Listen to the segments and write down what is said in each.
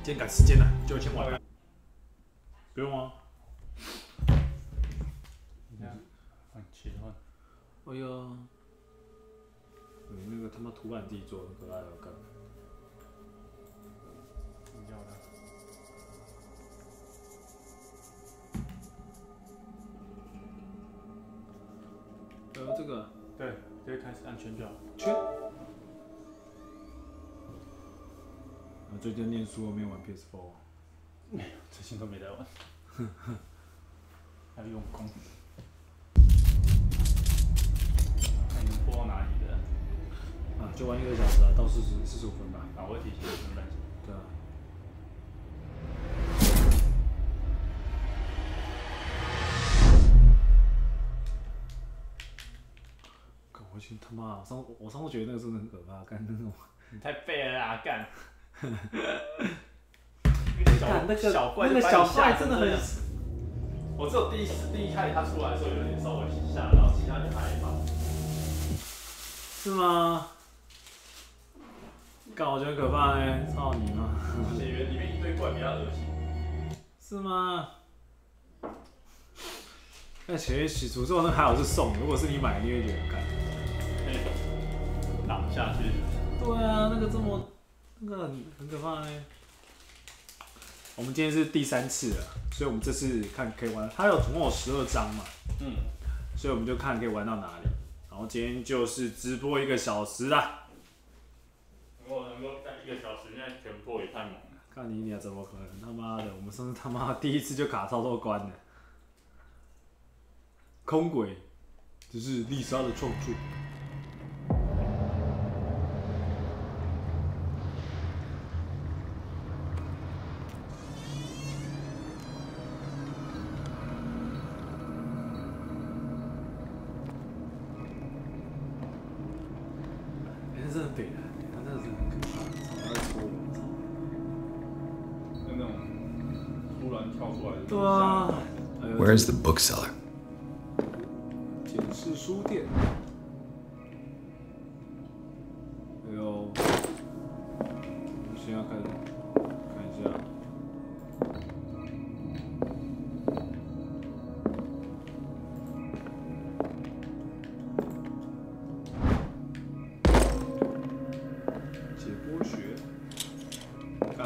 今天赶时间了，就先玩。不用啊。你看，切换。哎呀，那个他妈图案自己做很可爱的，干。要的。这个对，直接开始按圈就好。圈。最近念书没有玩 PS4， 没有，最近都没在玩。还要用功。看能播到哪里的？啊，就玩1个小时啊，到45分吧。啊，我会提醒你分半小时。对啊。我去他妈！我上次觉得那个真的很可怕，干那种。你太废了啦，干！那个小怪真的很。我只有第一开始他出来的时候有点稍微吓到，其他就还好。是吗？干，我觉得很可怕呢，操你妈！血缘里面一堆怪比较恶心。是吗？那血缘起初之后那还好是送，如果是你买，你会觉得干。打不下去。对啊，那个很可怕呢。我们今天是第3次了，所以我们这次看可以玩，它总共有12章嘛，所以我们就看可以玩到哪里。然后今天就是直播1个小时啦。如果能够干1个小时，现在全破也太猛了。看你怎么可能？他妈的，我们上次他妈第1次就卡超多关了。空轨，只是丽莎的创作。真的北蓝，他真的是很可怕，超爱戳我，操！那种突然跳出来的。对啊。Where's the bookseller? 简氏书店。哎呦，我先要看一下。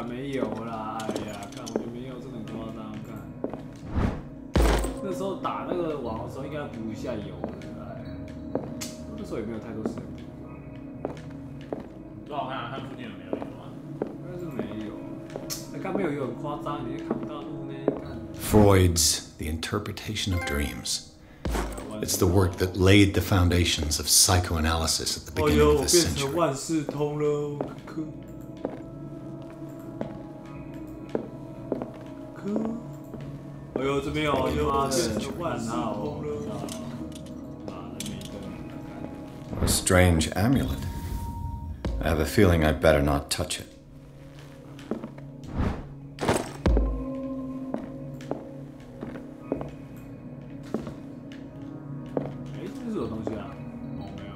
没有啦，哎呀，看我就没有，真的很夸张，看。那时候打那个网的时候，应该补一下油的，哎，那时候也没有太多时间补。多好看啊！看附近有没有油啊？应该是没有。哎，看没有油很夸张，你看不到路呢。Freud's The Interpretation of Dreams. It's the work that laid the foundations of psychoanalysis at the beginning of this century. 变成万事通了，哎呦，这边有，妈的，万事通了，妈的没灯。A strange amulet. I have a feeling I better not touch it. 哎，这是什么东西啊？哦，没有。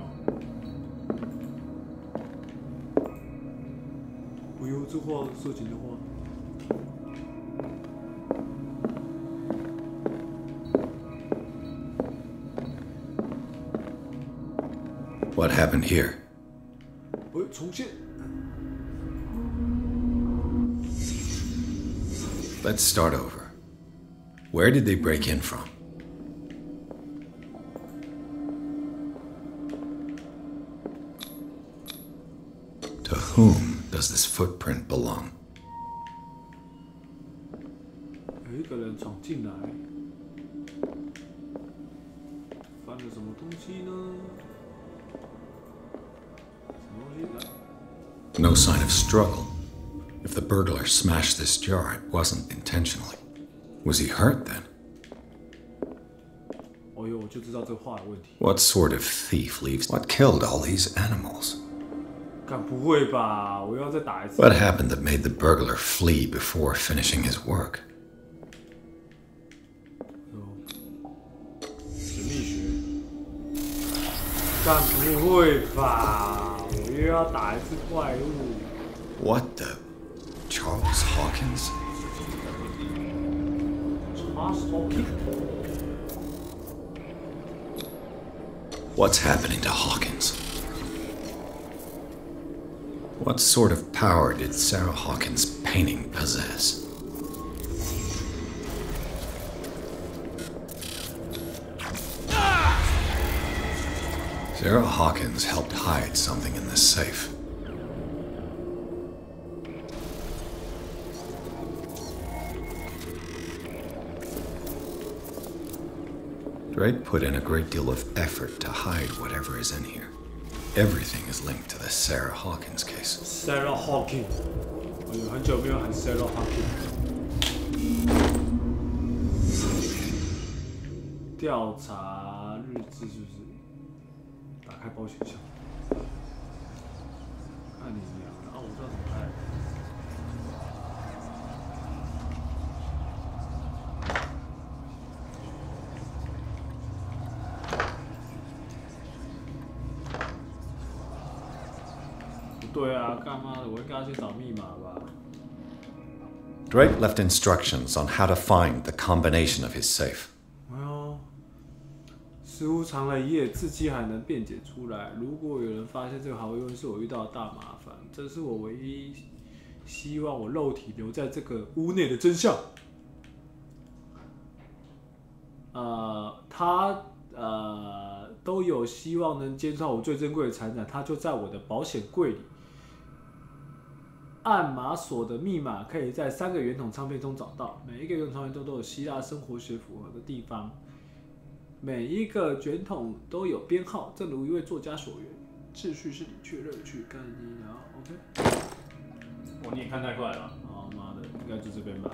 哎呦，这画色情的画。What happened here? Let's start over. Where did they break in from? To whom does this footprint belong? 有一个人闯进来，翻了什么东西呢？ No sign of struggle. If the burglar smashed this jar, it wasn't intentionally. Was he hurt then? What sort of thief leaves? What killed all these animals? What happened that made the burglar flee before finishing his work? 干不会吧？我又要打一次怪物。What the Charles Hawkins? Charles Hawkins? What's happening to Hawkins? What sort of power did Sarah Hawkins' painting possess? Sarah Hawkins helped hide something in this safe. Drake put in a great deal of effort to hide whatever is in here. Everything is linked to the Sarah Hawkins case. Sarah Hawkins. 我有很久没有喊 Sarah Hawkins。调查日志是不是？打开保险箱。看你娘的！啊，我知道怎么开。对啊，干嘛的？我应该要去找密码吧。Drake left instructions on how to find the combination of his safe. 哎呦，似乎藏了一夜，自己还能辩解出来。如果有人发现这个毫无用，是我遇到的大麻烦。这是我唯一希望我肉体留在这个屋内的真相。他都有希望能揭穿我最珍贵的财产，它就在我的保险柜里。按码锁的密码可以在3个圆筒唱片中找到，每一个圆筒唱片中都有希腊生活学符合的地方，每一个卷筒都有编号，正如一位作家所言，秩序是你确乐趣。干你娘 ，OK？ 你也看太快了。哦妈的，应该就这边吧。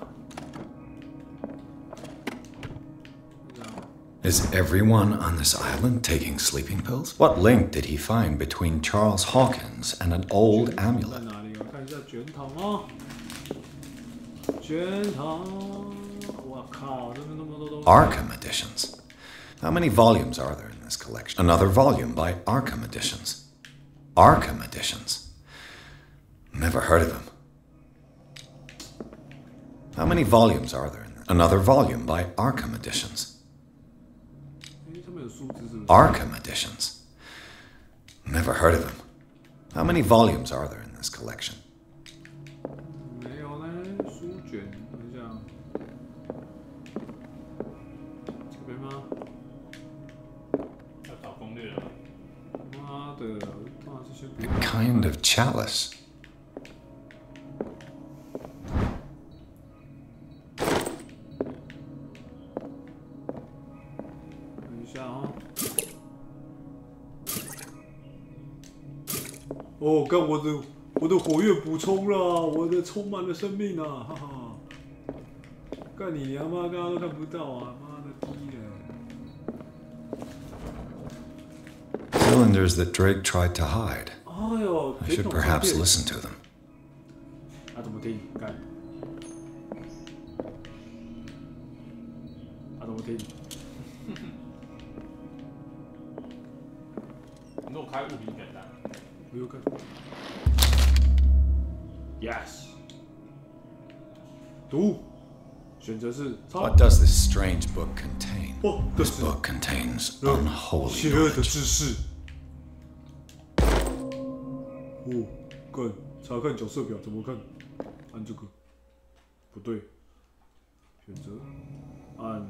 Is everyone on this island taking sleeping pills? What link did he find between Charles Hawkins and an old amulet? 看一下卷筒哦，卷筒，我靠，这边那么多东西。Arkham editions. How many volumes are there in this collection? Another volume by Arkham editions. Arkham editions. Never heard of them. How many volumes are there in this? Another volume by Arkham editions. Arkham editions. Never heard of them. How many volumes are there in this collection? 没有呢，书卷，等一下，这边吗？要找攻略了。妈的，当然是先不 A 要。 kind of chalice. 等一下哦。哦，干我的火焰补充了，我的充满了生命啊，哈哈！干你娘妈，刚刚都看不到啊，妈的逼的！ Cylinders that Drake tried to hide. 哎呦， I should perhaps listen to them. 他怎么听？干？他怎么听？你如果开物品选单，我有看。Yes。读，选择是。What does this strange book contain? 哦， This book contains unholy 邪恶的 knowledge. 知识。哦，干，查看角色表怎么看？按这个，不对，选择按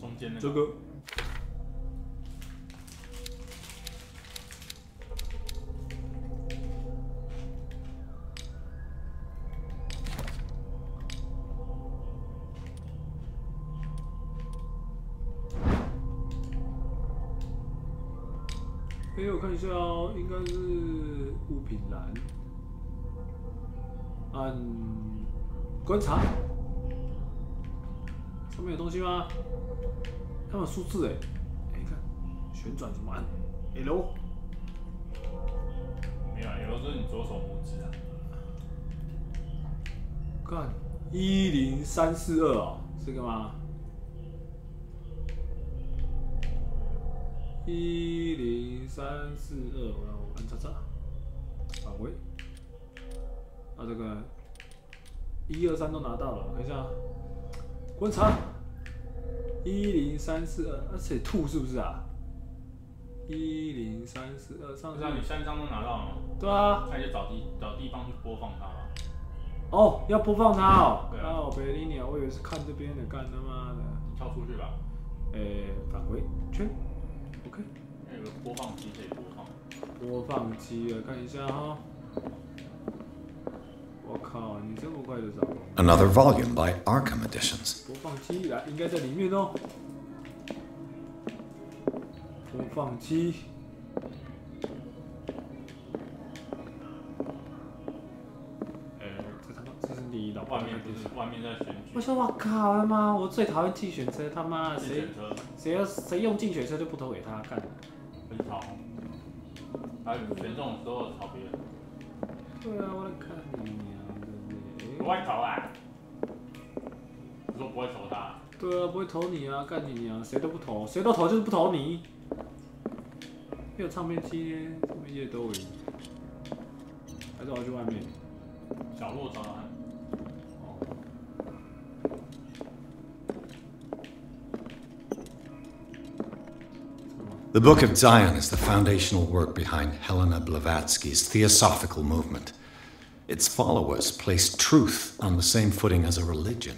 中间那这个。哎，我看一下哦，应该是物品栏，按观察，上面有东西吗？他们有数字哎，哎，看旋转怎么按 ？L。没有，有的时候你左手拇指啊。干10342哦，这个吗？10342，我按叉叉，返回。啊，这个1、2、3都拿到了，看一下，观察10342，而且兔是不是啊？10342，上次。不是啊，你3张都拿到了吗？对啊。那就找地方去播放它吧。哦，要播放它哦。对啊。啊，我别理你啊，我以为是看这边的，干他妈的。跳出去吧。返回圈 ，OK。有个播放机可以播放。播放机啊，看一下哈。我靠，你这么快就找到 Another volume by Arkham Editions. 播放机来，应该在里面哦。播放机。这是你老爸外面不是外面在选举。我说我靠他妈，我最讨厌竞选车，他妈谁用竞选车就不投给他干。很吵。还有选中的时候吵别人。对啊，我来看你娘的嘞！不会投啊！我说不会投他。对啊，不会投你啊，干你娘！谁都不投，谁都投就是不投你。没有唱片机耶，唱片机都赢。还是我要去外面？角落找找看。The Book of Zion is the foundational work behind Helena Blavatsky's Theosophical movement. Its followers place truth on the same footing as a religion.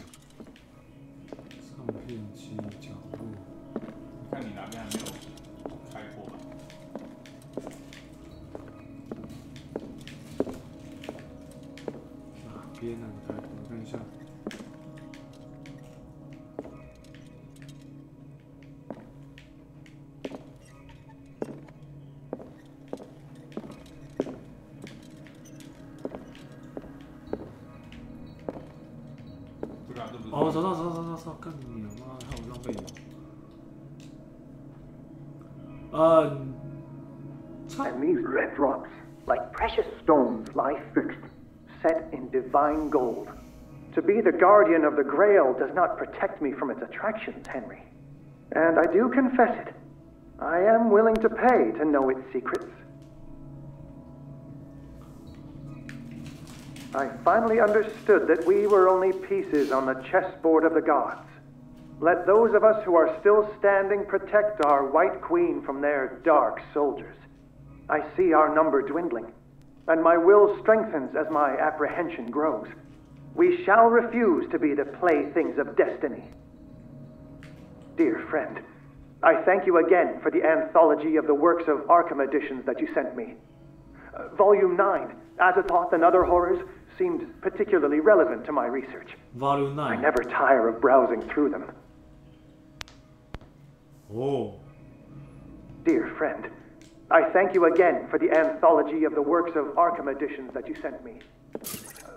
唱片机角落。看你哪边还没有开过吧？哪边呢？开过，我看一下。哦，找到，干你娘妈！害我浪费油。And these red drops, like precious stones, lie fixed, set in divine gold. To be the guardian of the Grail does not protect me from its attractions, Henry. And I do confess it. I am willing to pay to know its secrets. I finally understood that we were only pieces on the chessboard of the gods. Let those of us who are still standing protect our White Queen from their dark soldiers. I see our number dwindling, and my will strengthens as my apprehension grows. We shall refuse to be the playthings of destiny. Dear friend, I thank you again for the anthology of the works of Arkham Editions that you sent me. Volume 9, Azathoth and Other Horrors, seemed particularly relevant to my research. Volume 9. I never tire of browsing through them. Oh. Dear friend, I thank you again for the anthology of the works of Arkham Editions that you sent me.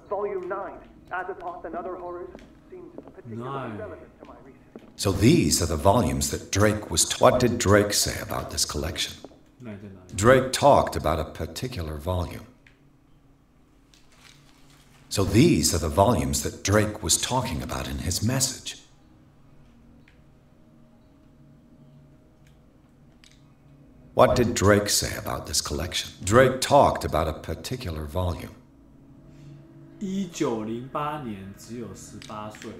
Volume 9, Azathoth and Other Horrors, seemed particularly relevant to my research. So these are the volumes that Drake was... What did Drake say about this collection? Drake talked about a particular volume. So these are the volumes that Drake was talking about in his message. What did Drake say about this collection? Drake talked about a particular volume. 1908年只有18岁。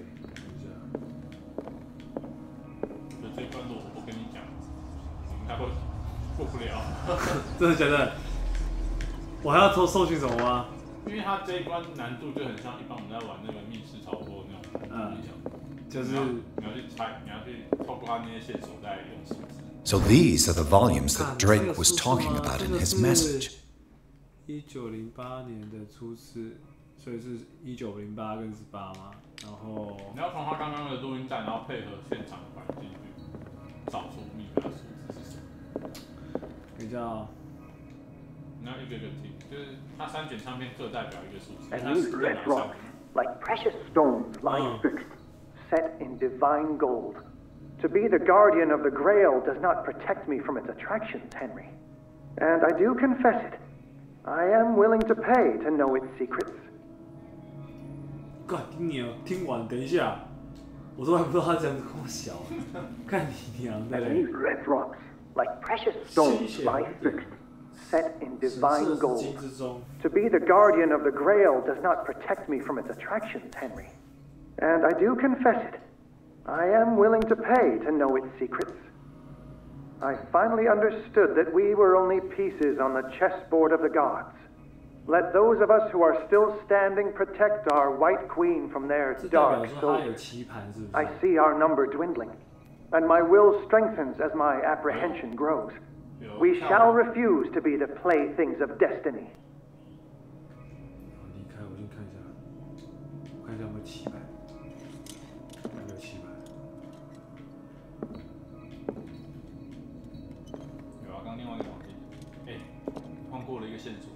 就这一段路，我跟你讲，你应该会过不了。真的假的？我还要搜寻什么吗？因为它这一关难度就很像一般我们在玩那个密室逃脱那种，就是你要去猜，你要去透过它那些线索再用心智。So these are the volumes that Drake was talking about in his message. 1908年的初次，所以是1908跟18嘛，然后你要从他刚刚的录音带，然后配合现场的环境去找出密码数字是什么。比较。你要一个一个听，就是它删减唱片各代表一个数字。 And these red rocks, like precious stones, lie fixed, set in divine gold. To be the guardian of the Grail does not protect me from its attractions, Henry. And I do confess it. I am willing to pay to know its secrets. 干你娘！听完，等一下，我都还不知道他这样子跟我小，干你娘的嘞 And these red rocks, like precious stones, lie fixed, set in divine gold. 金之中 To be the guardian of the Grail does not protect me from its attractions, Henry. And I do confess it. I am willing to pay to know its secrets. I finally understood that we were only pieces on the chessboard of the gods. Let those of us who are still standing protect our White Queen from their 这代表 dark 说他有 soldiers. 棋盘是不 I 是？ see our number dwindling, and my will strengthens as my apprehension grows. We shall refuse to be the playthings of destiny. 离开，我先看一下，我看一下有没有棋盘，有没有棋盘？有啊，刚另外一个网页，换过了一个线索。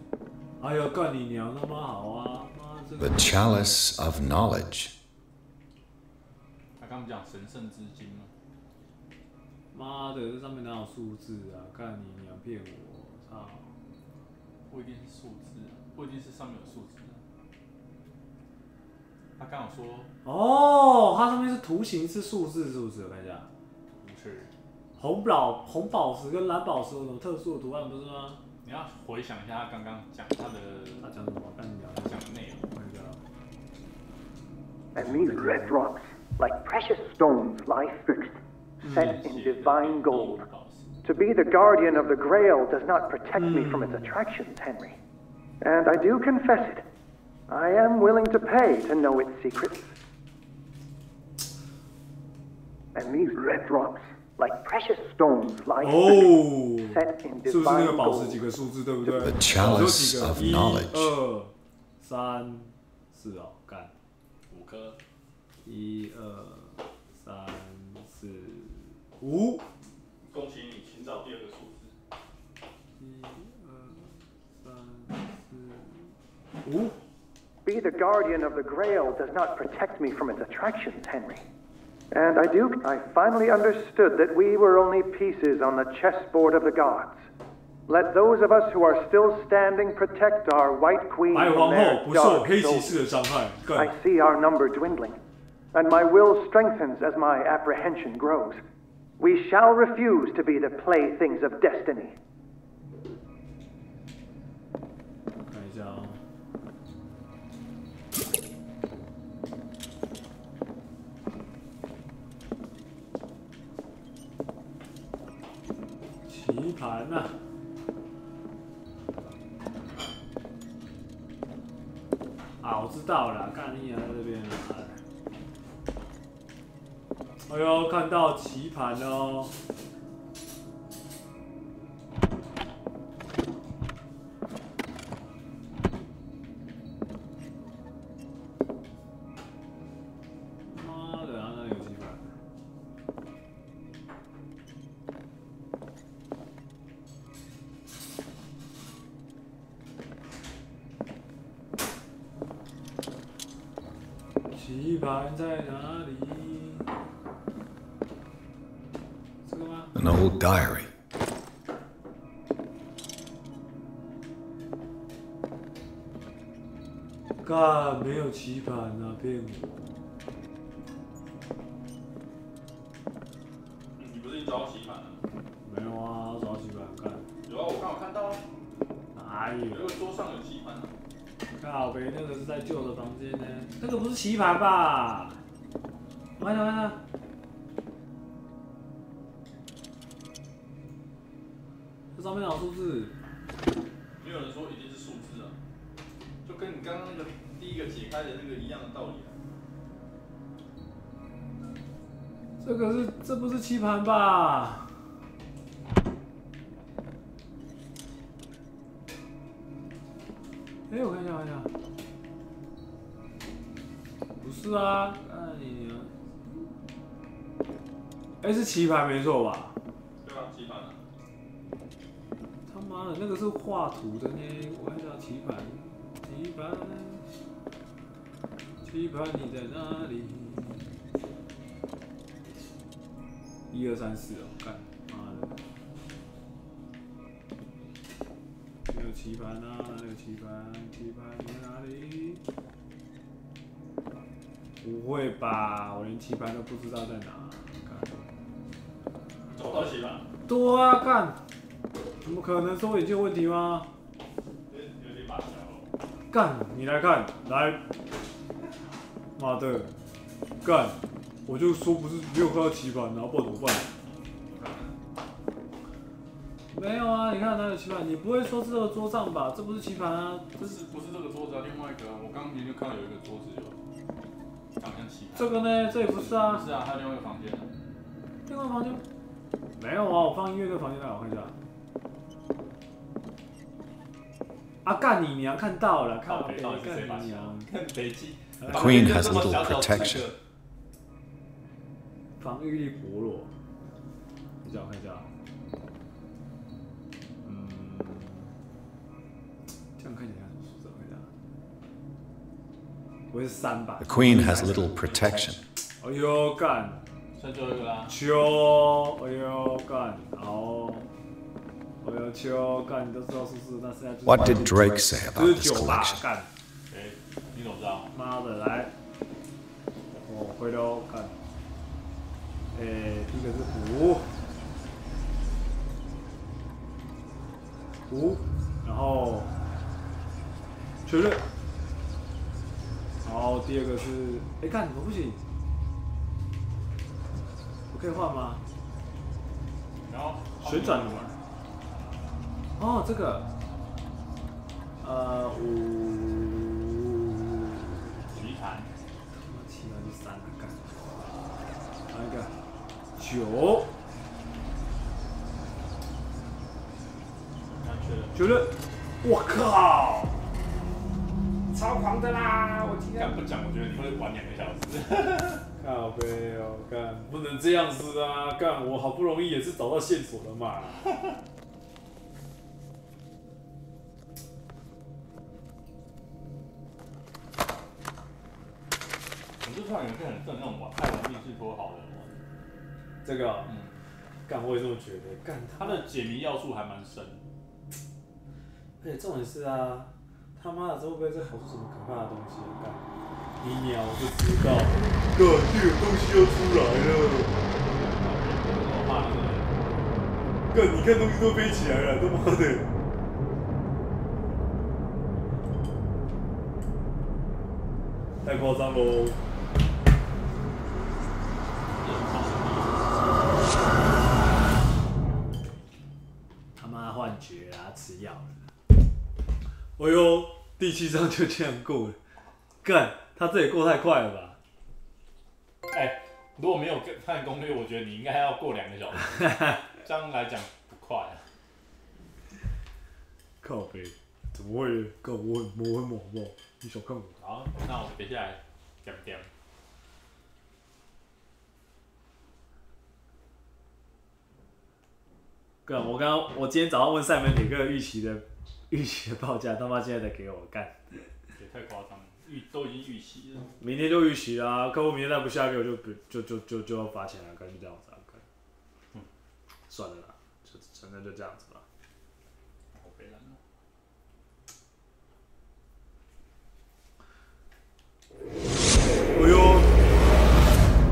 哎呦，干你娘，他妈好啊！妈这个 The chalice of knowledge. 他刚讲神圣之金吗？妈的，这上面哪有数字啊？干你娘骗我！操！不一定是数字啊，不一定是上面有数字啊。他刚有说哦，它上面是图形是数字，是不是？我看一下，不是，红宝石跟蓝宝石有什么特殊的图案不是吗？你要回想一下他刚刚讲他讲什么？干你娘！讲的内容。我看一下。 And these red rocks, like precious stones, lie fixed, set in divine gold. To be the guardian of the Grail does not protect me from its attractions, Henry. And I do confess it. I am willing to pay to know its secrets. And these red rocks, like precious stones, lie fixed, set in 是不是那 divine 个宝石 gold. 几个数字，对不对？ The chalice 有 of 几个？ knowledge. 1、2、3、4哦，干5颗， 1、2、3、4、5。恭喜你，请找第二个数字。 1、2、3、4、5。 Be the guardian of the Grail does not protect me from its attractions, Henry. And I finally understood that we were only pieces on the chessboard of the gods. Let those of us who are still standing protect our White Queen 白 from 皇后 their 不受 dark 黑骑 souls. 士的伤害。 I 干， see our number dwindling, and my will strengthens as my apprehension grows. We shall refuse to be the playthings of destiny. 看一下啊、棋盘呐、我知道了，干你啊，在这边啊。哎呦，看到棋盘了哦。妈的，那里有棋盘。棋盘在哪里？这个吗？ An old diary. 干，没有棋盘啊，骗我！你不是已经找到棋盘了？没有啊，找棋盘干。有啊，我刚好看到啊，哪有？有个桌上有棋盘啊。靠北，那个是在旧的房间呢，那个不是棋盘吧？我看看，这上面哪有数字？没有人说一定是数字啊，就跟你刚刚那个第一个解开的那个一样的道理啊。这不是棋盘吧？哎，我看一下，不是啊，哎呀，哎，是棋盘没错吧？对吧？棋盘啊。他妈的，那个是画图的呢，我看一下棋盘，棋盘你在哪里？1、2、3、4哦，干妈的，没有棋盘啊，那个棋盘你在哪里？不会吧，我连棋盘都不知道在哪，干。找到棋盘。对啊，干。怎么可能收眼镜有问题吗？有点把小。干，你来看，来，妈的，干，我就说不是没有看到棋盘，然后不然怎么办？没有啊，你看哪有棋盘？你不会说是这个桌上吧？这不是棋盘啊，不是这个桌子啊，另外一个啊，我刚刚明明看到有一个桌子有，长像棋盘。这个呢？这也不是啊。不是啊，还有另外一个房间。另外房间没有啊，我放音乐的房间在哪？我看一下。啊，干你娘！看到了，看到北干你娘！看北极。The Queen has little protection. 防御力薄弱。你讲看一下。这样看起来很数字，我看一下。我是3吧。The Queen has little protection. 哎呦干！剩最后一个啦。秋，哎呦干，好。哎呦秋干，你都知道是不是？那现在就是。What did Drake say about 这 this 是9吧 collection? 干。你怎么知道？妈的，来，我回头看。第一个是5，然后确认。然后第二个是，干怎么不行？我可以换吗？然后旋转的吗？哦，这个，5。棋盘。棋盘是3了，干。哪一个？9。确认。我靠！超狂的啦！我今天干不讲，我觉得你会玩2个小时。靠背哦，干不能这样子啊！干我好不容易也是找到线索了嘛。我就突然有些很那种太玩密室脱好的人玩。这个，干我也这么觉得。干他的解谜要素还蛮深。而且重点是啊，他妈的，这会不会再跑出什么可怕的东西？干，你鸟就知道，干，这个东西要出来了。我怕那个。干，你看东西都飞起来了，他妈的！太夸张喽！他妈幻觉啊，吃药了。哎呦，第7章就这样过了，干，他这也过太快了吧？如果没有看攻略，我觉得你应该要过2个小时，这样来讲不快啊。靠北，怎么会？干我很猛好不好？你小看我。好，那我们接下来点点。干，我今天早上问赛门哪个预期的报价，他妈现在才给我干。也太夸张了，都已经预期了。明天就预期啦，客户明天再不下给我就要罚钱了，干就这样子啊，干。算了啦，就承认就这样子吧。好悲惨哦。哎呦。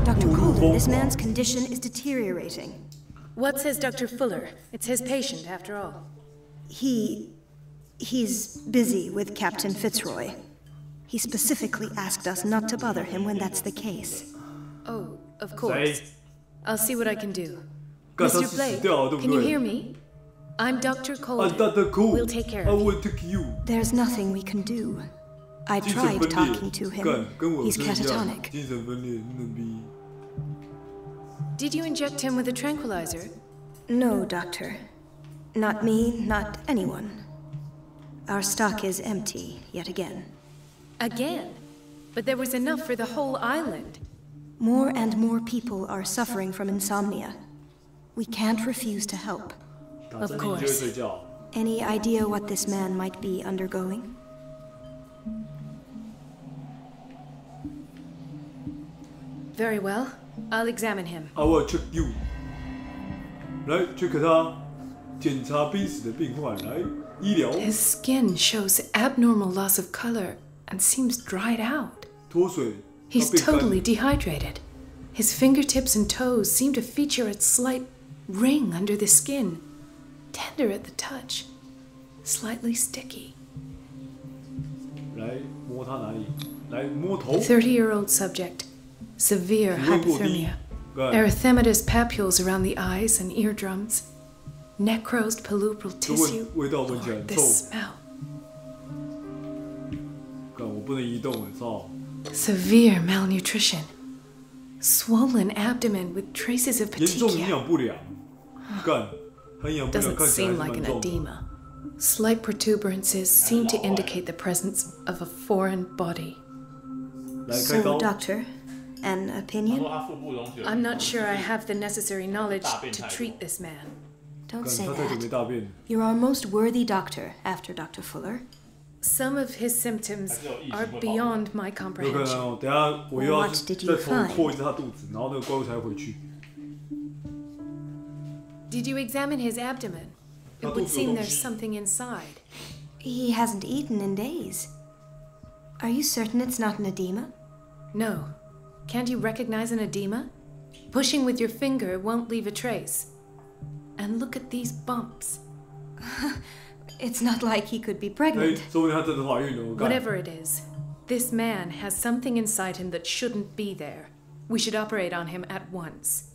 Dr. Colden, this man's condition is deteriorating. What says Dr. Fuller? It's his patient, after all. He's busy with Captain Fitzroy. He specifically asked us not to bother him when that's the case. Oh, of course. I'll see what I can do. Mr. Blake, can you hear me? I'm Dr. Colden. We'll take care of you. There's nothing we can do. I tried talking to him. He's catatonic. Did you inject him with a tranquilizer? No, Doctor. Not me, not anyone. Our stock is empty, yet again. Again? But there was enough for the whole island. More and more people are suffering from insomnia. We can't refuse to help. Of course. Any idea what this man might be undergoing? Very well. I'll examine him. I will check you. 来 check 他，检查濒死的病患，来医疗。His skin shows abnormal loss of color and seems dried out. 脱水。He's totally dehydrated. His fingertips and toes seem to feature a slight ring under the skin. tender at the touch, slightly sticky. 来摸他哪里？来摸头。30-year-old subject, severe hypothermia, erythematous papules around the eyes and eardrums, necrosed palpebral tissue. Lord, this smell. 干，我不能移动，操！ Severe malnutrition, swollen abdomen with traces of 严重营 petechia. 养不良。干，他营养不良 Doesn't 看起来还 seem 是 like 蛮 an 重的。 edema. Slight protuberances seem to indicate the presence of a foreign body. 来开 So, 刀。 Doctor, an 他 opinion? 说他腹部东西有 I'm not sure I have the necessary knowledge to treat this man. Don't 干， say 他太久没 that. 大便。 You're our most worthy doctor after Dr. Fuller. Some of his symptoms are beyond my 有可能 comprehension. 哦，等一下我又要 What did 再 you 重 find? 扩一次他肚子，然后那个怪物才会回去。 Did you examine his abdomen? It would seem there's something inside. He hasn't eaten in days. Are you certain it's not an edema? No. Can't you recognize an edema? Pushing with your finger won't leave a trace. And look at these bumps. It's not like he could be 哎 pregnant.，说不定他真的怀孕了。我干 Whatever it is, this man has something inside him that shouldn't be there. We should operate on him at once.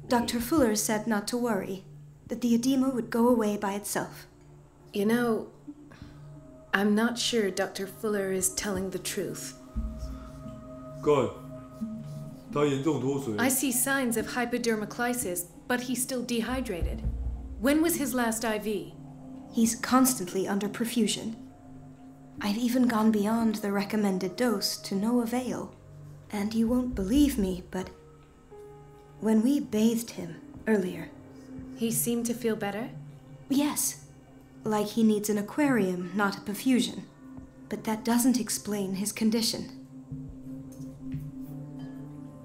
Dr. Fuller said not to worry, that the edema would go away by itself. You know, I'm not sure Dr. Fuller is telling the truth. 干，他严重脱水。 I see signs of hypodermoclysis, but he's still dehydrated. When was his last IV? He's constantly under perfusion. I've even gone beyond the recommended dose to no avail. And you won't believe me, but when we bathed him earlier, He seemed to feel better? yes, like he needs an aquarium, not a perfusion. But that doesn't explain his condition.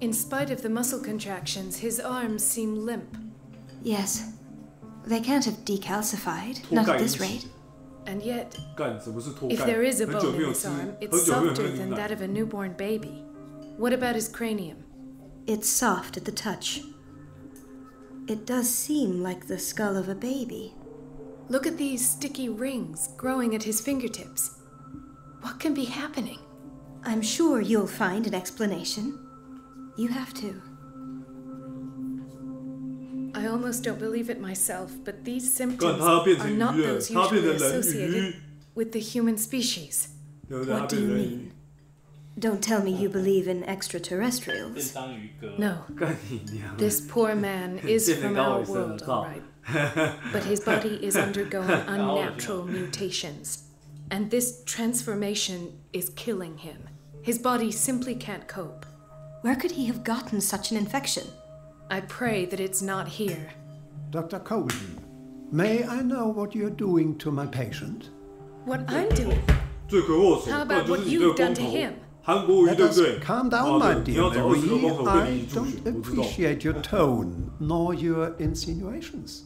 In spite of the muscle contractions, his arms seem limp. Yes, they can't have decalcified, 脱 not 钙 at 引 this 起 rate. 的。 And yet, 干，什么是脱 if 钙？ there is a 很久 bone 没 in 有 his 吃， arm, 很 it's 久没有喝 softer 牛 than 奶 that。of a newborn baby. What about his cranium? It's soft at the touch. It does seem like the skull of a baby. Look at these sticky rings growing at his fingertips. What can be happening? I'm sure you'll find an explanation. You have to. I almost don't believe it myself, but these 干， symptoms 他变成 are 鱼 not 了， those 他变 usually 成人 associated 鱼， with the human species. 对不对？他 What do 变 you 成人 mean? 鱼。 Don't tell me you believe in 便 extraterrestrials. 当鱼哥。 No, 干你娘！ this poor man is from our world, all right. But his body is undergoing unnatural mutations. And this transformation is killing him. His body simply can't cope. Where could he have gotten such an infection? I pray that it's not here. Dr. Colden, may I know what you're doing to my patient? What I'm doing? 罪魁祸首， How 不然 about 就是 what 你这个 you've 公 done to 投 him?，韩国瑜 Let 对不 us 对？ calm down, 啊 my 对，你 dear 要找20个公 Marie. 投对 I 你助 don't 选，我知道。 appreciate your tone, nor your insinuations.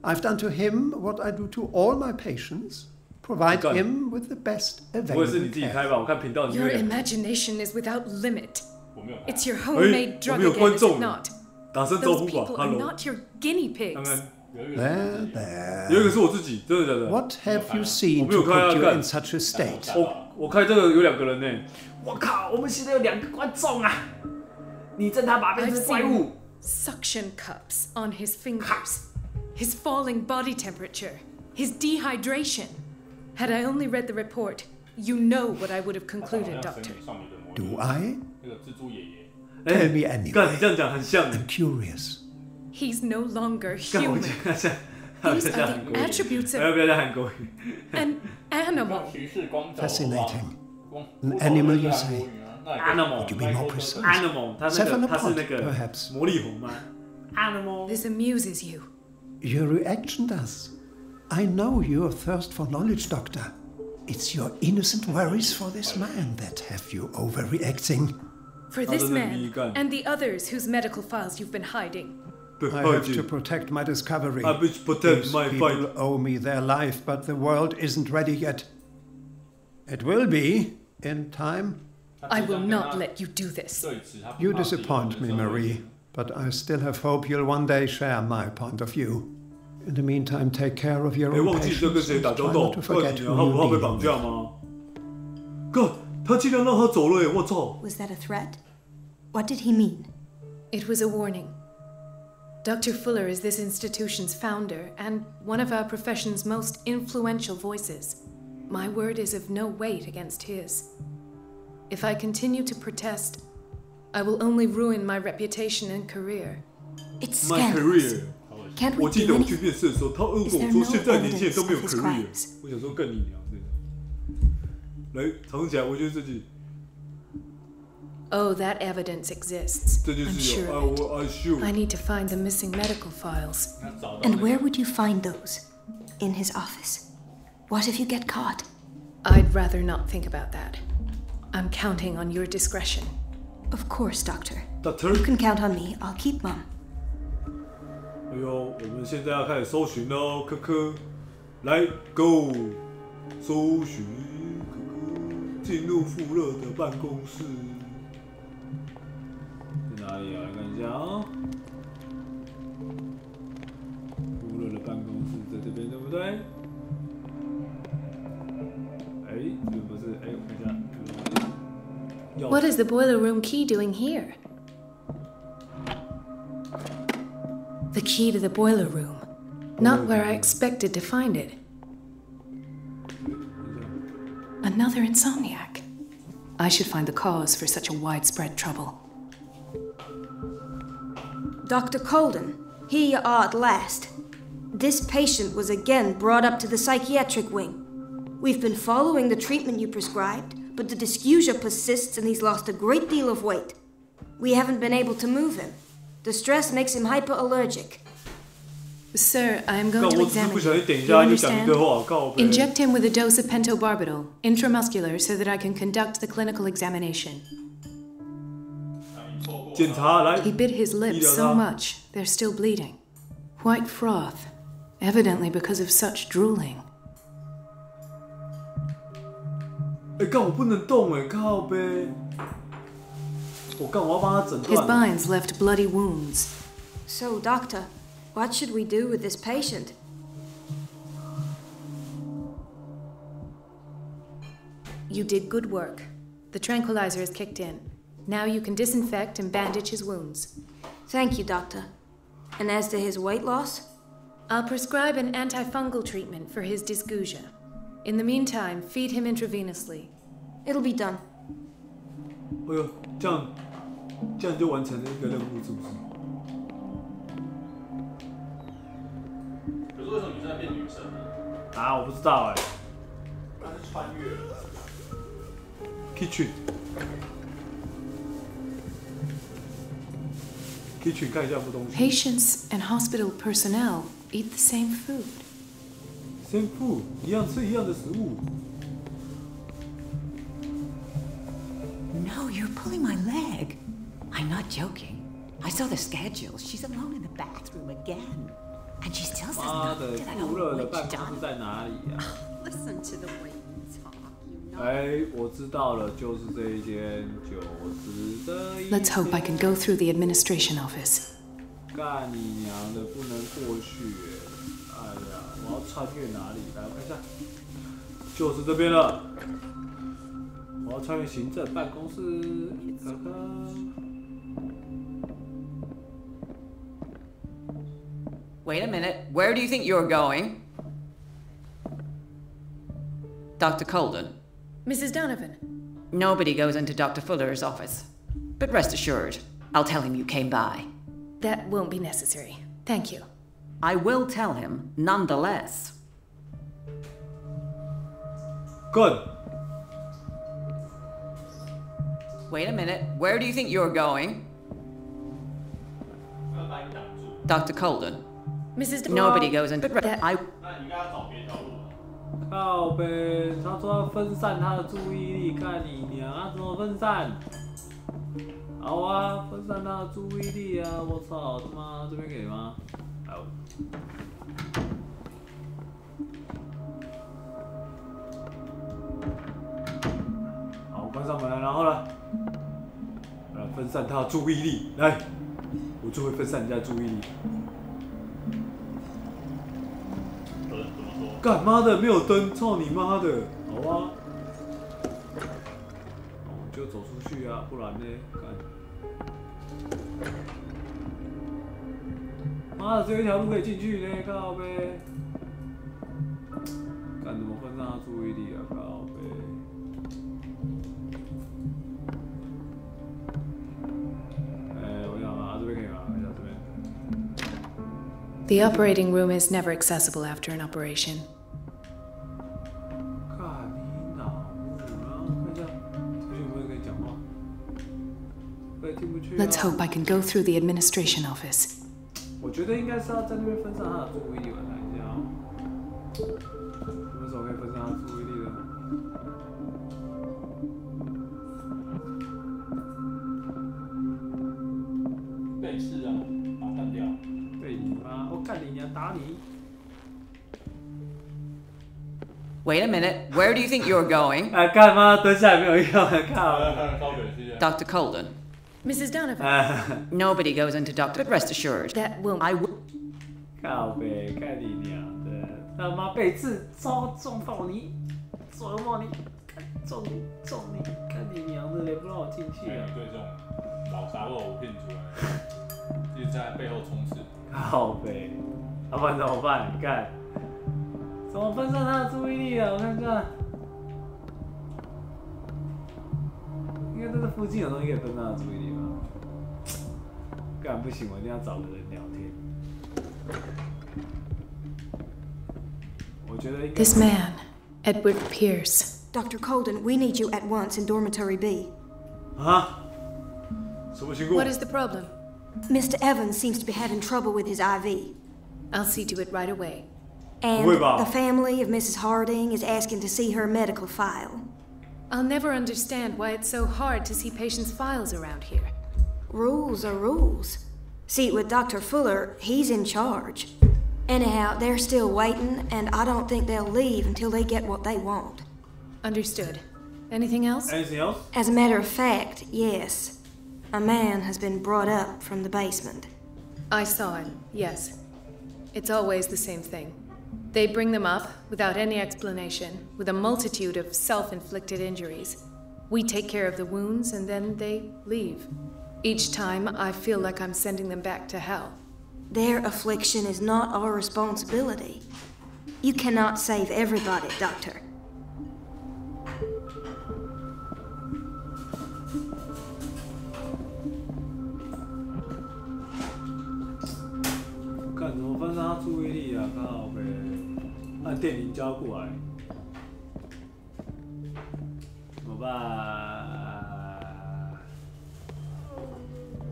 I've done to him what I do to all my patients. Provide God. him with the best 不会是你 available 自己 care. 开吧？我看频道里 Your 面 imagination is without limit. 我没有看。 It's your homemade drug 我们有 again, 观 is 众 it not? 打声招 Those 呼吧 people are ，Hello。 not your guinea 刚 pigs. 刚 There, there. 有一个是我自己，真的假的？ What have you seen to 我没有看 put you 看 in such a state? 我开这个有2个人呢。我靠，我们现在有2个观众啊！你正他把变 I've 成怪物 seen。suction cups on his fingers, his falling body temperature, his dehydration. Had I only read the report, you know what I would have concluded, Doctor. Do I? 那个蜘蛛爷爷。 Tell me 干，你 anyway. 这样讲很像。 I'm curious. He's no longer 干，我 human. 讲他像，他 These 像 are 韩 the 国语。 attributes 不要 of 不要讲韩国语。 an animal. 骑士光头。 Fascinating. 光 An animal, you 光 say? 头是韩国语啊那也 Animal Would you be more precise? Animal，他那 Seven 个他是 apart, 那个 perhaps. 魔力红吗 ？Animal。 This amuses you. Your reaction does. I know your thirst for knowledge, Doctor. It's your innocent worries for this man that have you overreacting. For this Other than man vegan. and the others whose medical files you've been hiding. 对， I 报 have 警 to protect my discovery. I wish protect These my people fight. owe me their life, but the world isn't ready yet. It will be in time. I will not let you do this. 对此他不 You 怕自己 disappoint me, 的身为 Marie, but I still have hope you'll one day share my point of view. In the meantime, take care of your own 忘记这跟 patients 谁 and 怕 try 斗 not to 告诉 forget 你 who 啊，他 you 不怕被 deal 绑架 with. 吗？干，他竟然让他走了耶！我操！ Was that a threat? What did he mean? It was a warning. Dr. Fuller is this institution's founder and one of our profession's most influential voices. My word is of no weight against his. If I continue to protest, I will only ruin my reputation and career. It's My scandalous. career. Can't 我 we 记得 do 我去 anything? 面试的时候，他跟我 Is there 说 no 现在年轻人都没有 evidence of his career。 crimes? 我想说更你娘的。来，藏起来，我觉得自己 Oh, that evidence exists. 这就 I'm 是 sure 有 of it. I sure。 I need to find the missing medical files. And where would you find those? In his office. What if you get caught? I'd rather not think about that. I'm counting on your discretion. Of course, Doctor. Doctor。 You can count on me. I'll keep mum. 哎呦，我们现在要开始搜寻喽，科科，来 Go， 搜寻科科，进入富乐的办公室，在哪里啊？来看一下啊、富乐的办公室在这边，对不对？哎，这不是，哎，我看一下， What is the boiler room key doing here? The key to the boiler room. Not where I expected to find it. Another insomniac. I should find the cause for such a widespread trouble. Dr. Colden, here you are at last. This patient was again brought up to the psychiatric wing. We've been following the treatment you prescribed, but the dysgeusia persists and he's lost a great deal of weight. We haven't been able to move him. The stress makes him hyperallergic. Sir, I am 干 going to 我只是 examine 不小 you. 心点一 You 下就讲一 understand? 堆话，告别。 Inject him with a dose of pentobarbital, intramuscular, so that I can conduct the clinical examination. 检查来。 He bit his lips so much, they're still bleeding. White froth, evidently because of such drooling. 哎，干我不能动哎，靠呗。我干，我要帮他诊 His 断。 binds left bloody wounds. So, Doctor, what should we do with this patient? You did good work. The tranquilizer is kicked in. Now you can disinfect and bandage his wounds. Thank you, Doctor. And as to his weight loss? I'll prescribe an antifungal treatment for his dysgeusia. In the meantime, feed him intravenously. It'll be done. 哎呦，这样就完成了一个任务，是不是？可是为什么女生在变女生呢？啊，我不知道哎。她是穿越了。 Kitchen， 看一下有没有东西。 Patients and hospital personnel eat the same food. Same food， 一样吃一样的食物。 No, you're pulling my leg. I'm not joking. I saw the schedule. She's alone in the bathroom again. And she still says 妈的， nothing. I don't 富 know 乐的 what 办 she's 公室 done. 在哪里呀、 Listen to the way you talk. You know. 哎，我知道了，就是这一间90的一间。 Let's hope I can go through the administration office. 干你娘的，不能过去！哎呀，我要穿越哪里？来，我看一下，就是这边了。我要穿越行政办公室，看看。 Wait a minute. Where do you think you're going? Dr. Colden. Mrs. Donovan. Nobody goes into Dr. Fuller's office. But rest assured, I'll tell him you came by. That won't be necessary. Thank you. I will tell him nonetheless. Good. Wait a minute. Where do you think you're going? 要把你挡住。 Dr. Colden. Mrs. Nobody goes into. But That- I. 那你应该要找别条路了。靠呗，他说要分散他的注意力，看你娘，他怎么分散？好啊，分散他的注意力啊！我操他妈，这边给吗？好。好，关上门了，然后呢？分散他的注意力，来，我就会分散人家的注意力。干妈的没有灯，操你妈的！好啊，就走出去啊，不然呢？干，妈的，只有一条路可以进去呢，靠呗！干怎么分散他注意力啊，靠呗！我想啊，这边可以吗？这边。The operating room is never accessible after an operation. Let's hope I can go through the administration office. 我觉得应该是要在那边分散他的注意力，我看一下哦。什么时候可以分散他的注意力呢？被刺啊，把它干掉。被你妈！我干你娘，打你！ Wait a minute. Where do you think you're going? 干嘛蹲下来没有用？靠！ Dr. Colden. Mrs. Donovan. Nobody goes into Dr. But rest assured. That won't. I will. 靠呗，干你娘的！他妈被刺，撞爆你，撞爆你，撞你，干你娘的嘞！不让我进去啊！对这种老杂货我骗出来，一直在背后冲刺。靠呗，要不然怎么办？你看，怎么分散他的注意力啊？我看看，应该在这附近有东西可以分散他的注意力吧？干不行，我一定要找个人聊天。 This man, Edward Pierce. Dr. Colden, we need you at once in Dormitory B. Huh? What is the problem? Mr. Evans seems to be having trouble with his IV. I'll see to it right away. And the family of Mrs. Harding is asking to see her medical file. I'll never understand why it's so hard to see patients' files around here. Rules are rules. See, with Dr. Fuller, he's in charge. Anyhow, they're still waiting, and I don't think they'll leave until they get what they want. Understood. Anything else? Anything else? As a matter of fact, yes. A man has been brought up from the basement. I saw him, yes. It's always the same thing. They bring them up without any explanation, with a multitude of self-inflicted injuries. We take care of the wounds, and then they leave. Each time, I feel like I'm sending them back to hell. Their affliction is not our responsibility. You cannot save everybody, Doctor. Can 怎么分散他注意力啊？靠呗，按电铃叫过来，怎么办？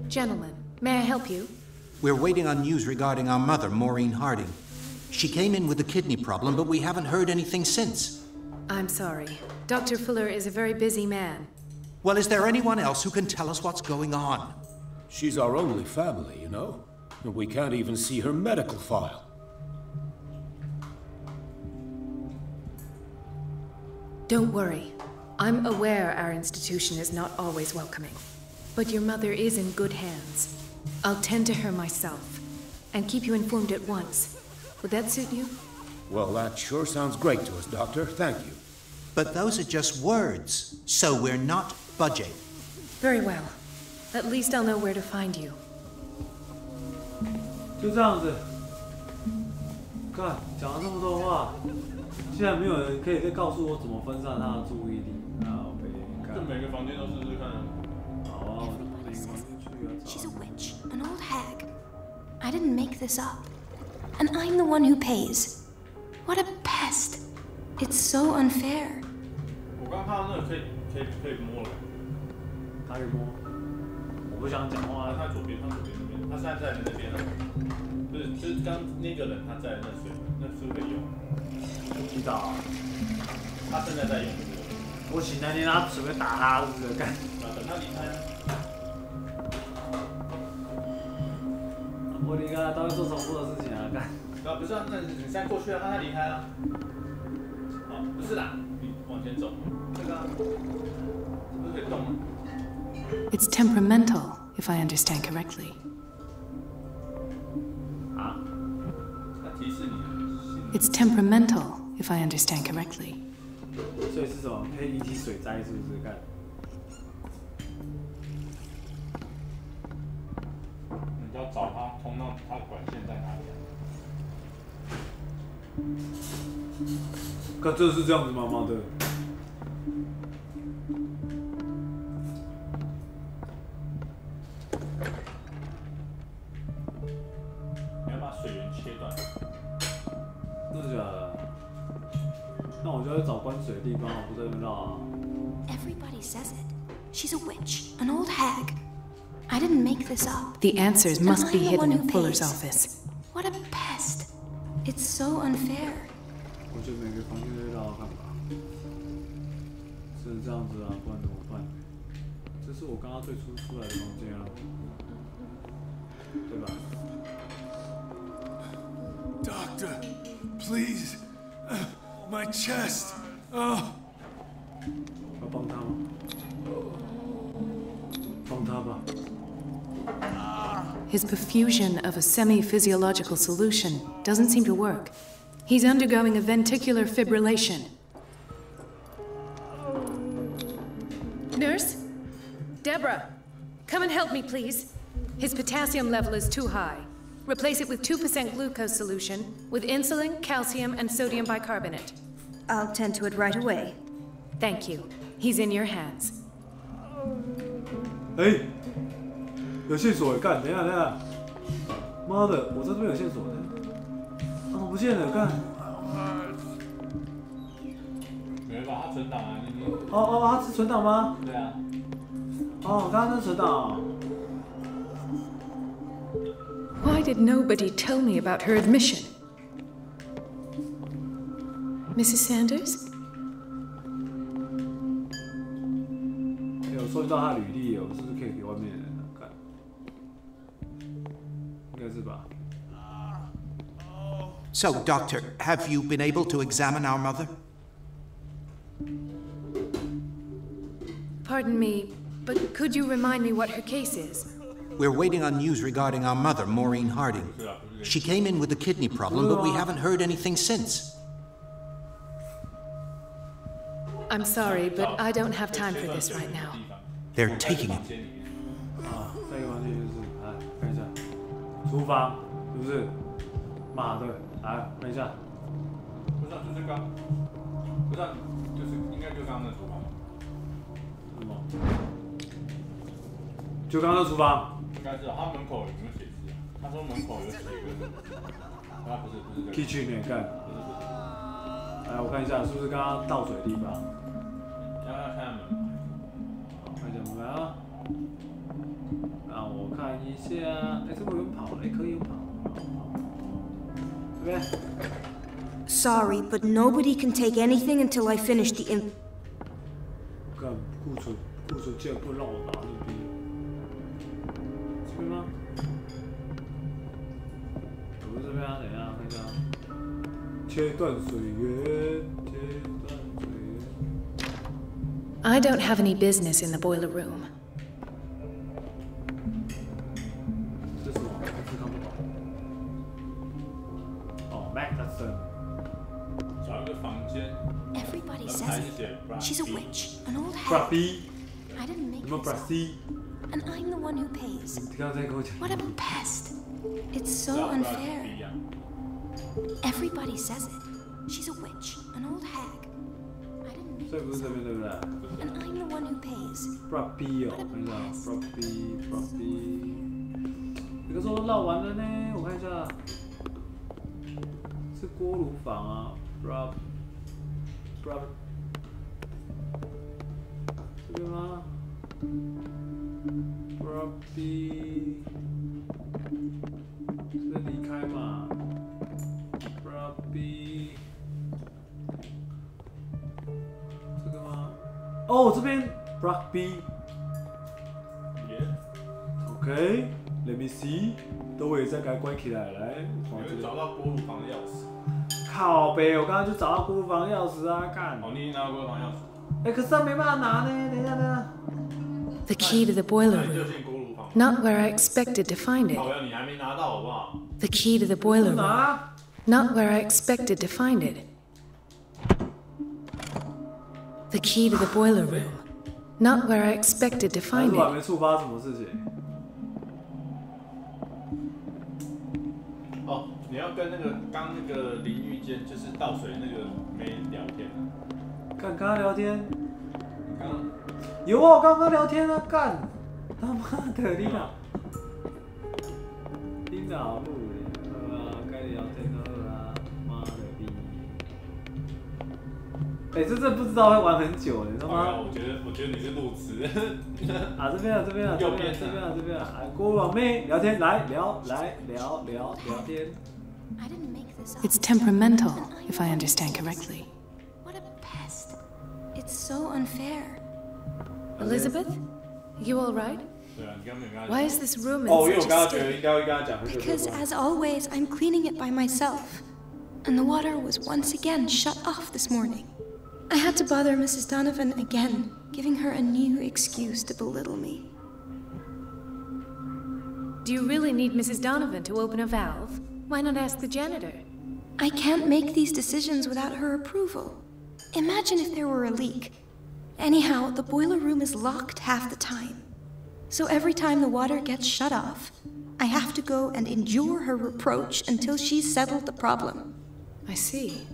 Gentlemen, may I help you? We're waiting on news regarding our mother, Maureen Harding. She came in with a kidney problem, but we haven't heard anything since. I'm sorry. Dr. Fuller is a very busy man. Well, is there anyone else who can tell us what's going on? She's our only family, you know? And we can't even see her medical file. Don't worry. I'm aware our institution is not always welcoming. But your mother is in good hands. I'll tend to her myself, and keep you informed at once. Would that suit you? Well, that sure sounds great to us, Doctor. Thank you. But those are just words, so we're not budging. Very well. At least I'll know where to find you. 就这样子。看，讲了这么多话，现在没有人可以再告诉我怎么分散他的注意力。好呗，看。就每个房间都试试看。 She's a witch, an old hag. I didn't make this up. And I'm the one who pays. What a pest. It's so unfair. 我刚看到那个可以摸了。他可以摸。我不想讲话。他左边那边，他现在在那边了。就是刚那个人他在那水，那是不是可以用？不知道。他现在在用。我醒那天他准备打他，是不是？干。等他离开啊。 我离开他会做重复的事情啊！干。啊，不是啊，那你现在过去啊，让他离开啊。哦，不是啦，你往前走，这个、啊，是不是可以动啊？ It's temperamental, if I understand correctly. 啊？他提示你。 It's temperamental, if I understand correctly. 所以是什么？可以引起水灾，是不是？看。你要找它通到它的管线在哪里？看，真的是这样子吗？妈的！你要把水源切断。真的假的？那我就要找关水的地方，我不在那边绕啊。Everybody says it. She's a witch, an old hag. I didn't make this up. The answers must be hidden in Fuller's pays. office. What a pest. It's so unfair. 我就每个房间都绕看吧。只能这样子啊，不然怎么办？这是我刚刚最初出来的房间啊，对吧 ？Doctor, please, my chest. Oh. 要帮他吗？帮他吧。His perfusion of a semi-physiological solution doesn't seem to work. He's undergoing a ventricular fibrillation. Nurse? Deborah, come and help me, please. His potassium level is too high. Replace it with 2% glucose solution with insulin, calcium, and sodium bicarbonate. I'll tend to it right away. Thank you. He's in your hands. 哎，有线索！干，等一下，妈的，我这边有线索的，啊，不见了，干！没把它存档啊，你。哦，它是存档吗？对啊。哦，刚刚那存档。Why did nobody tell me about her admission? Mrs. Sanders? 有收集到他履历，我是不是可以给外面的人看？应该是吧。So, Doctor, have you been able to examine our mother? Pardon me, but could you remind me what her case is? We're waiting on news regarding our mother, Maureen Harding. She came in with a kidney problem, but we haven't heard anything since. I'm sorry, but I don't have time for this right now. They're taking it. 啊，下一个房间就是，来看一下，厨房是不是？妈的，来看一下。不是，就是刚，不是，就是应该就刚刚那厨房。什么？就刚刚那厨房。应该是，他门口有没有写字？他说门口有写个，啊不是 kitchen 里面干。来，我看一下是不是刚刚倒水的地方。要看下门。好，看一下门啊。让我看一下，哎，这个有人跑，哎，可以有跑。这边。Sorry, but nobody can take anything until I finish the干库存竟然不让我拿那边。这边吗？不是这边啊，等一下看一下。切断水源，切断水源。I don't have any business in the boiler room. 这是什么？我是看不懂。哦 ，Magnuson。找一个房间。Everybody says it. She's a witch, an old hag. I didn't make this up. And I'm the one who pays. What a pest. It's so unfair. Everybody says it. She's a witch, an old hag. I didn't make this up. And I'm the one who pays. Property 哦，看一下 property。这个时候绕完了呢，我看一下，是锅炉房啊 ，prop， 这边吗 ？property， 这边离开嘛 ，property。这个吗？哦，这边 Block B。OK，Let me see。都我也在该关起来，来。有找到锅炉房的钥匙。靠北，我刚刚就找到锅炉房钥匙啊，干。哦，你已经拿到锅炉房钥匙。哎，可是他没办法拿呢，等一下。The key to the boiler room. Not where I expected to find it. 你还没拿到好不好？ The key to the boiler room. Not where I expected to find it. The key to the boiler room. Not where I expected to 还 find 是我还 it. 没触发什么事情。哦，你要跟那个刚那个淋浴间，就是倒水那个妹聊天啊。干，跟他聊天。刚有啊，我刚刚聊天啊，干！他妈的，你哪？你哪路的？好啊，该聊天就好啊，妈的逼！哎，这真不知道会玩很久，你知道吗？我觉得你是路痴。啊，这边啊，这边啊，这边啊，这边啊，这边啊，哎，国王妹聊天，来聊天。It's temperamental, if I understand correctly. What a pest. It's so unfair. Elizabeth? You all right? Why is this room in 哦，因为我 such 刚 a 刚觉得 state? 应该会跟他讲。 Because, as always, I'm cleaning it by myself. And the water was once again shut off this morning. I had to bother Mrs. Donovan again, giving her a new excuse to belittle me. Do you really need Mrs. Donovan to open a valve? Why not ask the janitor? I can't make these decisions without her approval. Imagine if there were a leak. Anyhow, the boiler room is locked half the time. So every time the water gets shut off, I have to go and endure her reproach until she's settled the problem. I see.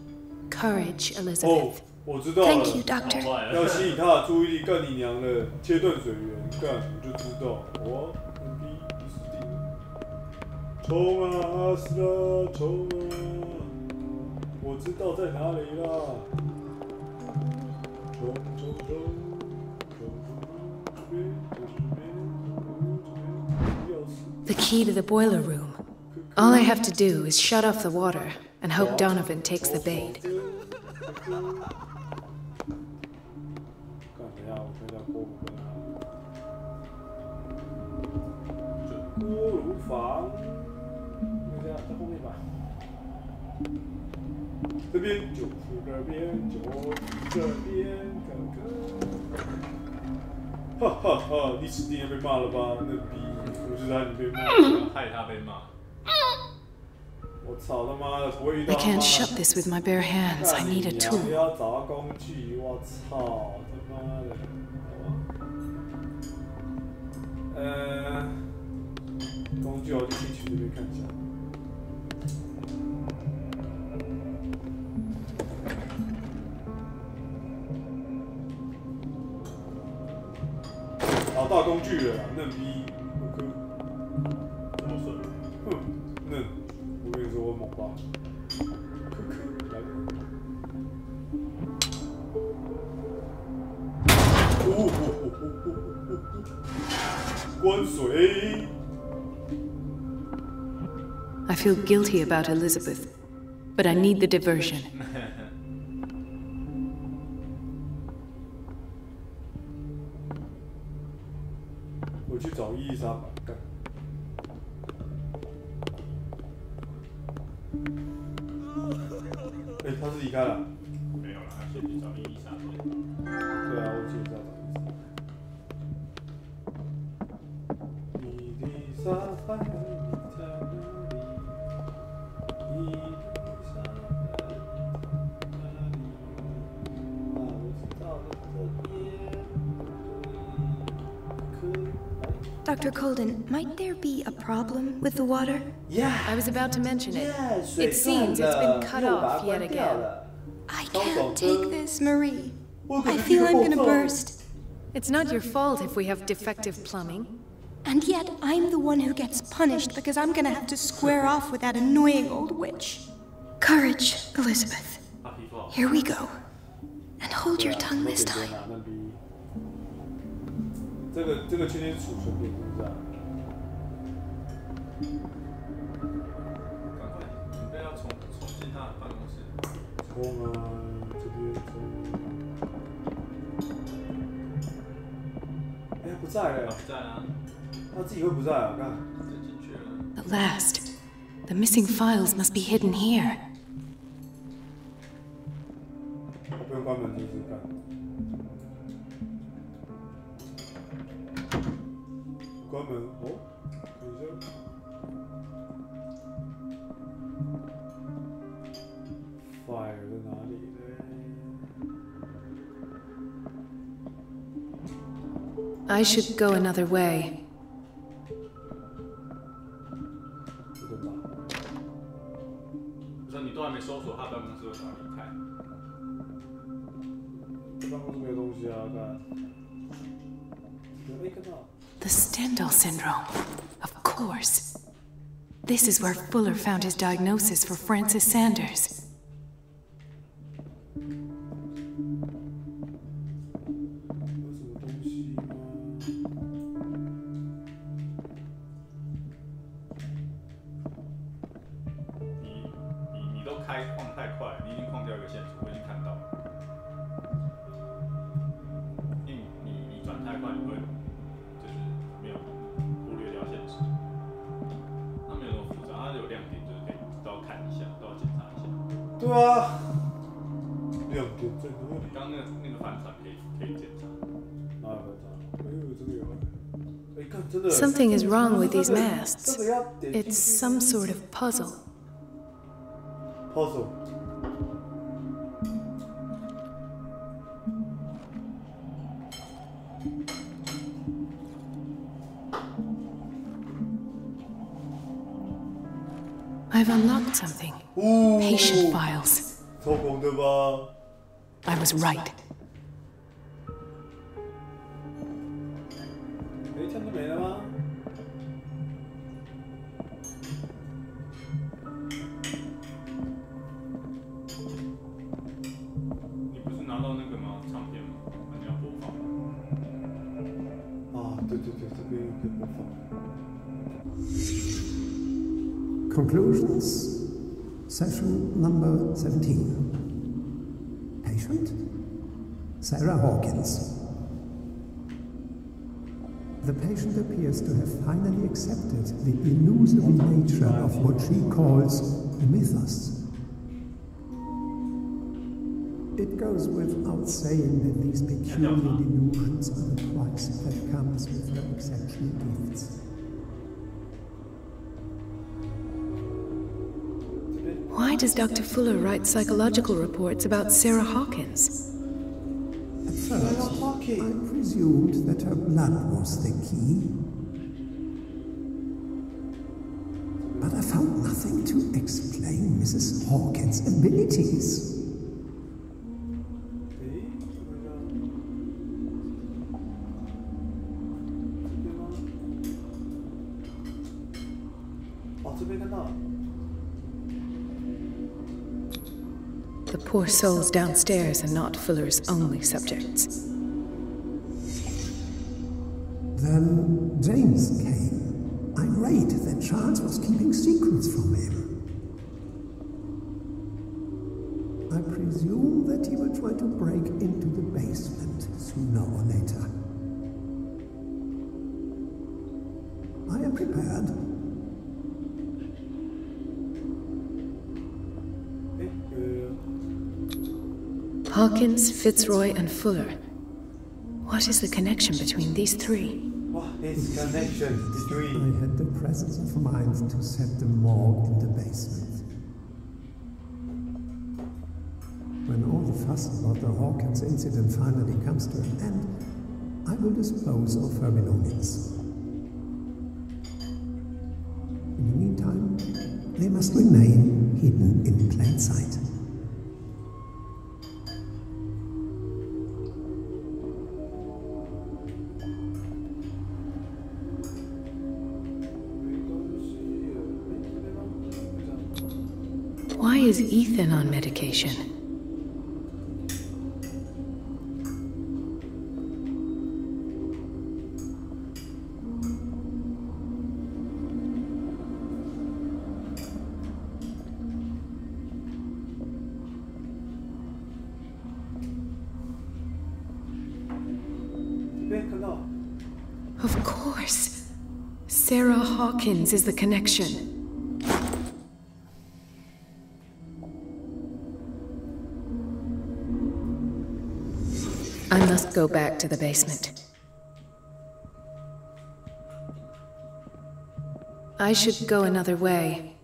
Courage, Elizabeth. 我知道了。 Thank you, Doctor. 要吸引他的注意力，干你娘的！切断水源，干我就知道。我你死定了！冲啊，阿斯拉，冲啊！我知道在哪里啦！冲！ The key to the boiler room. All I have to do is shut off the water and hope Donovan takes the bait. 锅炉房，那个在后面吧。这边就是这边，就是这边，哥哥。哈哈哈！你指定要被骂了吧？那逼，我就让你被骂，害他被骂。我操他妈的，不会遇到。 I can't shut this with my bare hands. I need a tool. 你要找到工具，我操他妈的！工具我就进去这边看一下。找到工具了，嫩逼，怎么说？哼，嫩，我跟你说我猛吧。来。关水。 I feel guilty about Elizabeth, but I need the diversion. 我去找伊丽莎白干。哎，他是离开了？没有了，他先去找伊丽莎白。对啊，我记得要找伊丽莎白。伊丽莎白，你在哪里？伊丽莎白，你在哪里？啊，我知道了，这边。 Dr. Colden, might there be a problem with the water? Yeah. I was about to mention it. It seems it's been cut off yet again. I can't take this, Marie. I feel I'm gonna burst. It's not your fault if we have defective plumbing. And yet, I'm the one who gets punished because I'm gonna have to square off with that annoying old witch. Courage, Elizabeth. Here we go. And hold your tongue this time. 这个确定是储存点，是不是啊？赶快准备要冲进他的办公室。冲啊！这边冲！哎，不在了。不在啊。他自己会不在啊？看。进去了。 At last, the missing files must be hidden here. 我不用关门，就是看。 关门哦，等一下。Fire 在哪里呢？ I should go another way. 这个吧。我说你都还没搜索他办公室，为什么要离开？这办公室没有东西啊，看。没看到。The Stendhal syndrome. Of course. This is where Fuller found his diagnosis for Francis Sanders. 你都开矿太快，你已经矿掉一个线索，我已经看到了。因为你转太快，你会就是没有忽略掉现实。它没有那么复杂，它有亮点，就是可以都要看一下，都要检查一下。对啊，亮点在哪里？刚刚那个帆船可以检查。啊，反正，哎呦，真的有。 Something is wrong with these masts. It's some sort of puzzle. Puzzle. I've unlocked something. Patient files. 超恐的吧 I was right. 这样就没了吗？你不是拿到那个吗？唱片吗？那你要播放。啊，对，这边可以播放。 Conclusions. Session number 17. Patient? Sarah Hawkins. The patient appears to have finally accepted the illusory nature of what she calls the mythos. It goes without saying that these peculiar delusions are the price that comes with her exceptional gifts. Why does Dr. Fuller write psychological reports about Sarah Hawkins? At first, I presumed that her blood was the key. But I found nothing to explain Mrs. Hawkins' abilities. The poor souls downstairs are not Fuller's only subjects. Then James came, irate that Charles was keeping secrets from him. I presume that he will try to break into the basement sooner or later. I am prepared. Hawkins, Fitzroy, and Fuller. What is the connection between these three? What is the connection between? I had the presence of mind to set the morgue in the basement. When all the fuss about the Hawkins incident finally comes to an end, I will dispose of her belongings. In the meantime, they must remain hidden in plain sight. Why is Ethan on medication? Of course. Sarah Hawkins is the connection. I must go back to the basement. I should go another way.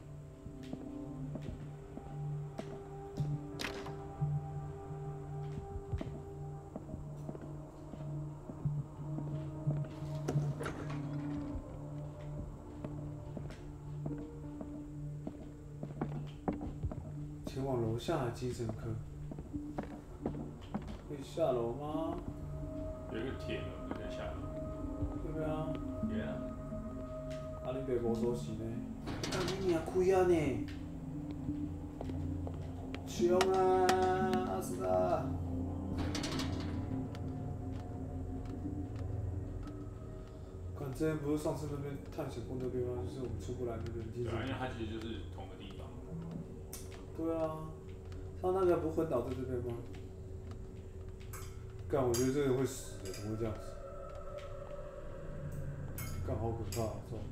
前往楼下的精神科。可以下楼吗？有一个铁门，就可以下楼。对啊。Yeah。啊，你袂无锁匙呢？啊，你娘开啊呢？凶啊，阿斯达！看，之前不是上次那边探险过那边吗？就是我们出不来那边。对啊，因为它其实就是同个地方。对啊，他那个不昏倒在这边吗？干，我觉得这个会死的，怎么会这样子？干，好可怕、啊！这种。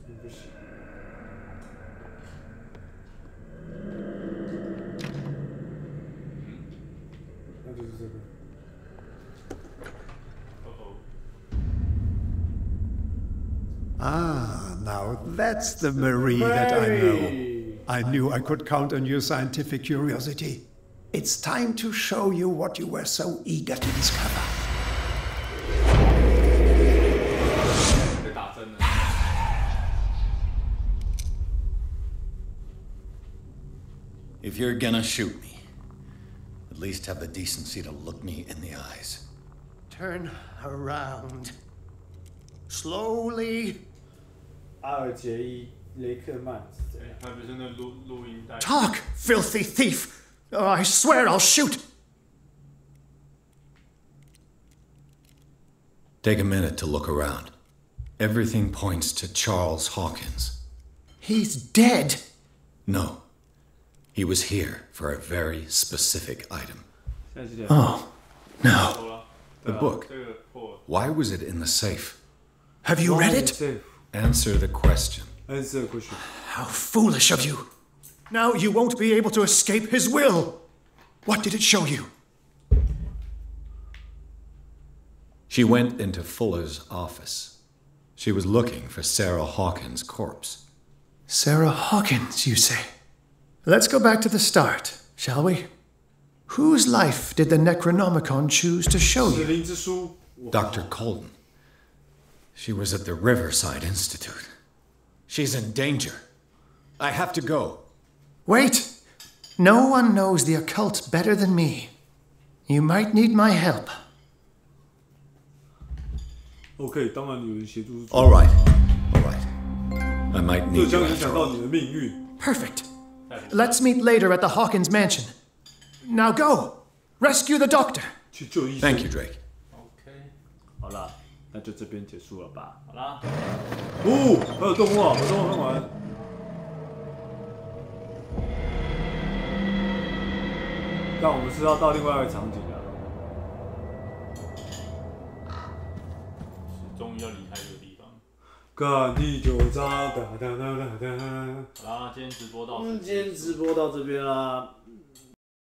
真不行。那就是这个。Ah, now that's the Marie that I know. I knew I could count on your scientific curiosity. It's time to show you what you were so eager to discover. If you're gonna shoot me, at least have the decency to look me in the eyes. Turn around. Slowly. 阿尔杰伊·雷克曼。他不是那录音带。Talk, filthy thief! Or I swear I'll shoot! Take a minute to look around. Everything points to Charles Hawkins. He's dead! No. He was here for a very specific item. Oh, no. The book. Why was it in the safe? Have you read it? Answer the question. Answer the question. How foolish of you. Now you won't be able to escape his will. What did it show you? She went into Fuller's office. She was looking for Sarah Hawkins' corpse. Sarah Hawkins, you say? Let's go back to the start, shall we? Whose life did the Necronomicon choose to show you? Dr. Colden. She was at the Riverside Institute. She's in danger. I have to go. Wait! No one knows the occult better than me. You might need my help. OK， 当然有人协助。All right. All right. I might need 这将 you 影 after 响到 all. 你的命运。Perfect. Let's meet later at the Hawkins mansion. Now go! Rescue the doctor! 去救医生。Thank you, Drake. OK， 好啦，那就这边结束了吧。好啦。哦，还有动画，把动画看完。但我们是要到另外一个场景了。终于要离开这个地方。干第9章，哒哒哒哒哒。好啦，今天直播到今天直播到这边啦。